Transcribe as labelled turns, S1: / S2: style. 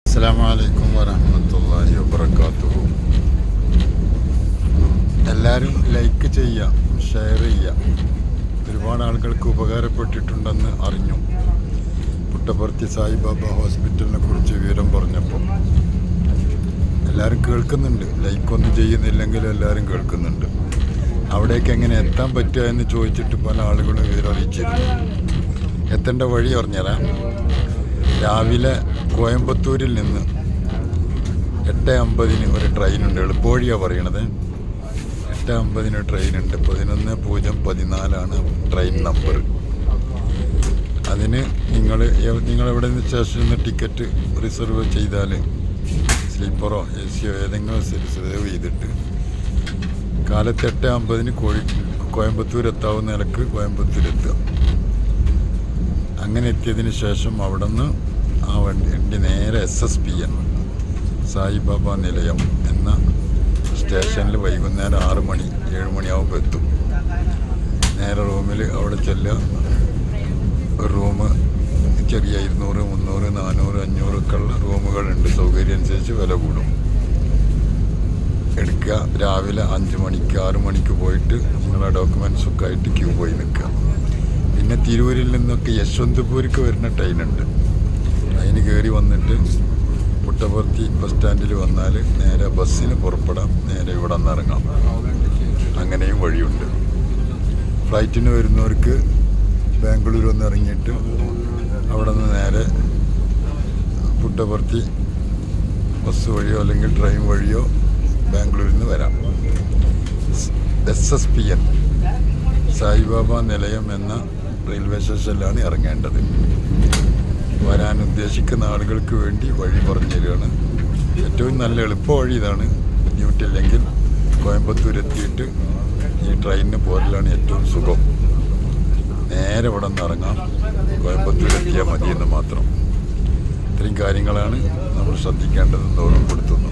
S1: അസ്സലാമു അലൈക്കും വറഹ്മത്തുള്ളാഹി വബറകാതുഹു. എല്ലാവരും ലൈക്ക് ചെയ്യുക, ഷെയർ ചെയ്യുക. ഒരുപാട് ആളുകൾക്ക് ഉപകാരപ്പെട്ടിട്ടുണ്ടെന്ന് അറിഞ്ഞു. പുട്ടപർത്തി സായിബാബ ഹോസ്പിറ്റലിനെ കുറിച്ച് വിവരം പറഞ്ഞപ്പോൾ എല്ലാവരും കേൾക്കുന്നുണ്ട്. ലൈക്കൊന്നും ചെയ്യുന്നില്ലെങ്കിൽ എല്ലാവരും കേൾക്കുന്നുണ്ട്. അവിടേക്ക് എങ്ങനെ എത്താൻ പറ്റുക എന്ന് ചോദിച്ചിട്ട് പല ആളുകളും വിവരം അറിയിച്ചിരുന്നു. എത്തേണ്ട വഴി പറഞ്ഞുതരാം. രാവിലെ കോയമ്പത്തൂരിൽ നിന്ന് 8:50 ഒരു ട്രെയിനുണ്ട്. എളുപ്പവഴിയാണ് പറയണത്. 8:50 ട്രെയിനുണ്ട്. 11:014 ട്രെയിൻ നമ്പർ. അതിന് നിങ്ങളെവിടെ നിന്ന് സ്റ്റേഷനിൽ നിന്ന് ടിക്കറ്റ് റിസർവ് ചെയ്താൽ സ്ലീപ്പറോ എ സിയോ ഏതെങ്കിലും റിസർവ് ചെയ്തിട്ട് കാലത്ത് 8:50 കോയമ്പത്തൂർ എത്താവുന്ന നിലക്ക് കോയമ്പത്തൂർ എത്തുക. അങ്ങനെ എത്തിയതിന് ശേഷം അവിടെ നിന്ന് ആ വണ്ടി നേരെ SSPN സായിബാബ നിലയം എന്ന സ്റ്റേഷനിൽ വൈകുന്നേരം 6 മണി 7 മണിയാകുമ്പോൾ എത്തും. നേരെ റൂമിൽ അവിടെ ചെല്ലുക. ഒരു റൂം ചെറിയ 200, 300, 400, 500 ഒക്കെ ഉള്ള റൂമുകളുണ്ട്. സൗകര്യം അനുസരിച്ച് വില കൂടും. എടുക്കുക. രാവിലെ 5 മണിക്ക് 6 മണിക്ക് പോയിട്ട് നിങ്ങളുടെ ഡോക്യുമെൻറ്റ്സൊക്കെ ആയിട്ട് ക്യൂ പോയി നിൽക്കുക. പിന്നെ തിരൂരിൽ നിന്നൊക്കെ യശ്വന്ത്പൂർക്ക് വരുന്ന ട്രെയിനുണ്ട്. അതിന് കയറി വന്നിട്ട് പുട്ടപർത്തി ബസ് സ്റ്റാൻഡിൽ വന്നാൽ നേരെ ബസ്സിന് പുറപ്പെടാം. നേരെ ഇവിടെ നിന്ന് ഇറങ്ങാം. അങ്ങനെയും വഴിയുണ്ട്. ഫ്ലൈറ്റിന് വരുന്നവർക്ക് ബാംഗ്ലൂർ ഒന്ന് ഇറങ്ങിയിട്ട് അവിടെ നിന്ന് നേരെ പുട്ടപർത്തി ബസ് വഴിയോ അല്ലെങ്കിൽ ട്രെയിൻ വഴിയോ ബാംഗ്ലൂരിൽ നിന്ന് വരാം. SSPN സായിബാബ നിലയം എന്ന റെയിൽവേ സ്റ്റേഷനിലാണ് ഇറങ്ങേണ്ടത്. വരാൻ ഉദ്ദേശിക്കുന്ന ആളുകൾക്ക് വേണ്ടി വഴി പറഞ്ഞു തരികയാണ്. ഏറ്റവും നല്ല എളുപ്പ വഴി ഇതാണ്. ബുദ്ധിമുട്ടില്ലെങ്കിൽ കോയമ്പത്തൂർ എത്തിയിട്ട് ഈ ട്രെയിനിന് പോരലാണ് ഏറ്റവും സുഖം. നേരെ ഇവിടെ നിന്ന് ഇറങ്ങാം. കോയമ്പത്തൂർ എത്തിയാൽ മതിയെന്ന് മാത്രം. ഇത്രയും കാര്യങ്ങളാണ് നമ്മൾ ശ്രദ്ധിക്കേണ്ടതെന്ന് ഓർമ്മപ്പെടുത്തുന്നു.